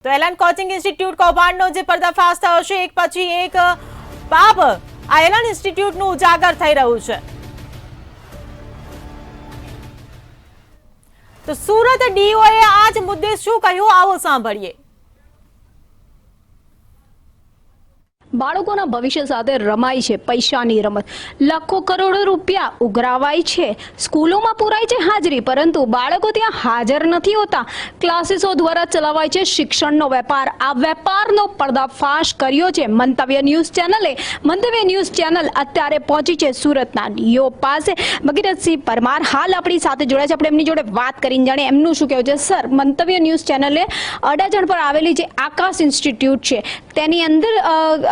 તો એલાન coaching institute કૌભાંડનો જે પર્દાફાશ થયો છે એક પછી એક પાપ આ એલાન ઇન્સ્ટિટ્યૂટનું ઉજાગર થઈ રહ્યું છે। તો સુરત ડીઓએ આજ મુદ્દે શું કહ્યું આવો સાંભળીએ। બાળકોના ભવિષ્ય સાથે રમાય છે પૈસાની રમત, લાખો કરોડો રૂપિયા ઉઘરાવાય છે, સ્કૂલોમાં પુરાય છે હાજરી, પરંતુ બાળકો ત્યાં હાજર નથી હોતા। ક્લાસીસો દ્વારા ચલાવાય છે શિક્ષણનો વેપાર। આ વેપારનો પર્દાફાશ કર્યો છે મંતવ્ય ન્યૂઝ ચેનલે। મંતવ્ય ન્યૂઝ ચેનલ અત્યારે પહોંચી છે સુરતના ડીઓ પાસે। ભગીરથસિંહ પરમાર હાલ આપણી સાથે જોડાયા છે, આપણે એમની જોડે વાત કરીને જાણે એમનું શું કહેવું છે। સર, મંતવ્ય ન્યૂઝ ચેનલે અડાજણ પર આવેલી જે આકાશ ઇન્સ્ટિટ્યૂટ છે તેની અંદર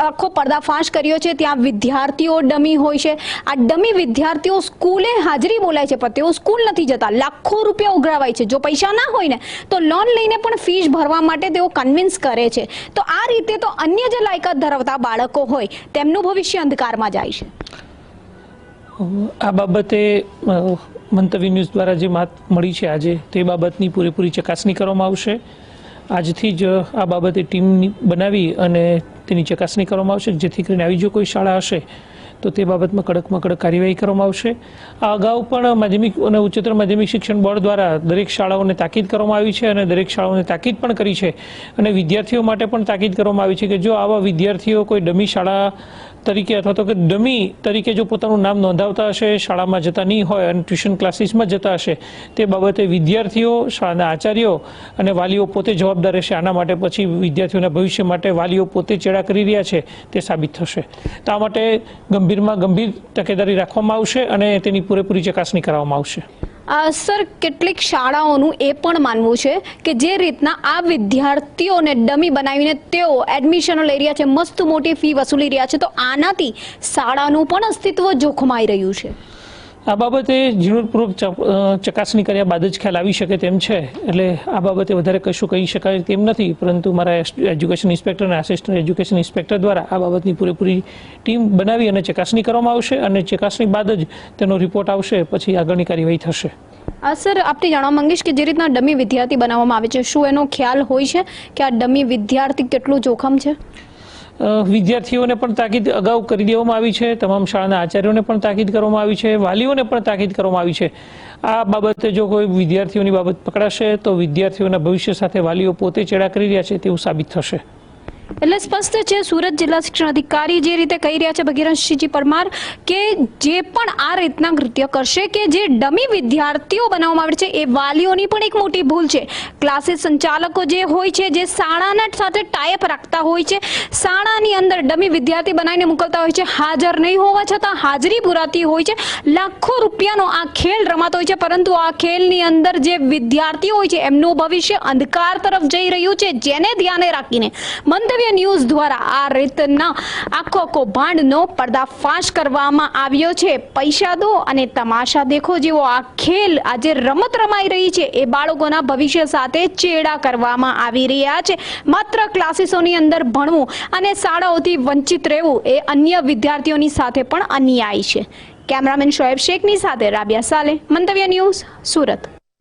આખો પર્દાફાશ કર્યો છે। ત્યાં વિદ્યાર્થીઓ ડમી હોય છે, આ ડમી વિદ્યાર્થીઓ સ્કૂલે હાજરી બોલાય છે પણ તેઓ સ્કૂલ નથી જતા, લાખો રૂપિયા ઉઘરાવાય છે। જો પૈસા ના હોય ને તો લોન લઈને પણ ફીસ ભરવા માટે તેઓ કન્વિન્સ કરે છે। તો આ રીતે તો અન્ય જે લાયકાત ધરાવતા બાળકો હોય તેમનું ભવિષ્ય અંધકારમાં જાય છે। આ બાબતે મંતવ્ય ન્યૂઝ દ્વારા જે વાત મળી છે આજે તે બાબતની પૂરેપૂરી ચકાસણી કરવામાં આવશે। આજથી જ આ બાબતે ટીમ બનાવી અને તેની ચકાસણી કરવામાં આવશે, જેથી કરીને આવી જો કોઈ શાળા હશે તો તે બાબતમાં કડકમાં કડક કાર્યવાહી કરવામાં આવશે। આ અગાઉ પણ માધ્યમિક અને ઉચ્ચતર માધ્યમિક શિક્ષણ બોર્ડ દ્વારા દરેક શાળાઓને તાકીદ કરવામાં આવી છે અને દરેક શાળાઓને તાકીદ પણ કરી છે અને વિદ્યાર્થીઓ માટે પણ તાકીદ કરવામાં આવી છે કે જો આવા વિદ્યાર્થીઓ કોઈ ડમી શાળા તરીકે અથવા તો કે ડમી તરીકે જો પોતાનું નામ નોંધાવતા હશે, શાળામાં જતા નહીં હોય અને ટ્યુશન ક્લાસીસમાં જતા હશે, તે બાબતે વિદ્યાર્થીઓ, શાળાના આચાર્યો અને વાલીઓ પોતે જવાબદાર રહેશે। આના માટે પછી વિદ્યાર્થીઓના ભવિષ્ય માટે વાલીઓ પોતે ચેડા કરી રહ્યા છે તે સાબિત થશે। તો આ માટે ગંભીરમાં ગંભીર તકેદારી રાખવામાં આવશે અને તેની પૂરેપૂરી ચકાસણી કરવામાં આવશે। સર, કેટલીક શાળાઓનું એ પણ માનવું છે કે જે રીતના આ વિદ્યાર્થીઓને ડમી બનાવીને તેઓ એડમિશનો લઈ રહ્યા છે, મસ્ત મોટી ફી વસૂલી રહ્યા છે, તો આનાથી શાળાનું પણ અસ્તિત્વ જોખમાઈ રહ્યું છે। આ બાબતે ઝીણવટપૂર્વક ચકાસણી કર્યા બાદ જ ખ્યાલ આવી શકે તેમ છે, એટલે આ બાબતે વધારે કશું કહી શકાય તેમ નથી, પરંતુ મારા એજ્યુકેશન ઇન્સ્પેક્ટર અને આસિસ્ટન્ટ એજ્યુકેશન ઇન્સ્પેક્ટર દ્વારા આ બાબતની પૂરેપૂરી ટીમ બનાવી અને ચકાસણી કરવામાં આવશે અને ચકાસણી બાદ જ તેનો રિપોર્ટ આવશે, પછી આગળની કાર્યવાહી થશે। સર, આપને જાણવા માંગીશ કે જે રીતના ડમી વિદ્યાર્થી બનાવવામાં આવે છે, શું એનો ખ્યાલ હોય છે કે આ ડમી વિદ્યાર્થી કેટલું જોખમ છે? વિદ્યાર્થીઓને પણ તાકીદ અગાઉ કરી દેવામાં આવી છે, તમામ શાળાના આચાર્યોને પણ તાકીદ કરવામાં આવી છે, વાલીઓને પણ તાકીદ કરવામાં આવી છે। આ બાબતે જો કોઈ વિદ્યાર્થીઓની બાબત પકડાશે તો વિદ્યાર્થીઓના ભવિષ્ય સાથે વાલીઓ પોતે ચેડા કરી રહ્યા છે તેવું સાબિત થશે। એટલે સ્પષ્ટ છે સુરત જિલ્લા શિક્ષણ અધિકારી જે રીતે કહી રહ્યા છે ભગીરથસિંહજી પરમાર કે જે પણ આ રીતના કૃત્ય કરશે કે જે ડમી વિદ્યાર્થીઓ બનાવવામાં આવે છે એ વાલીઓની પણ એક મોટી ભૂલ છે। ક્લાસીસ સંચાલકો જે હોય છે, જે શાળાના સાથે ટાઈઅપ રાખતા હોય છે, શાળાની અંદર ડમી વિદ્યાર્થી બનાવીને મોકલતા હોય છે, હાજર નહીં હોવા છતાં હાજરી પુરાતી હોય છે, લાખો રૂપિયાનો આ ખેલ રમાતો હોય છે, પરંતુ આ ખેલની અંદર જે વિદ્યાર્થીઓ હોય છે એમનું ભવિષ્ય અંધકાર તરફ જઈ રહ્યું છે, જેને ધ્યાને રાખીને મંતવ્ય ન્યૂઝ દ્વારા આ રીતના આખો કૌભાંડનો પર્દાફાશ કરવામાં આવ્યો છે। પૈસા દો અને તમાશા દેખો જેવો આ ખેલ, આ જે રમત રમાઈ રહી છે એ બાળકોના ભવિષ્ય સાથે ચેડા કરવામાં આવી રહ્યા છે। માત્ર ક્લાસીસોની અંદર ભણવું અને શાળાઓથી વંચિત રહેવું એ અન્ય વિદ્યાર્થીઓની સાથે પણ અન્યાય છે। કેમેરામેન શોએબ શેખની સાથે રાબિયા સાલે, મંતવ્ય ન્યૂઝ, સુરત।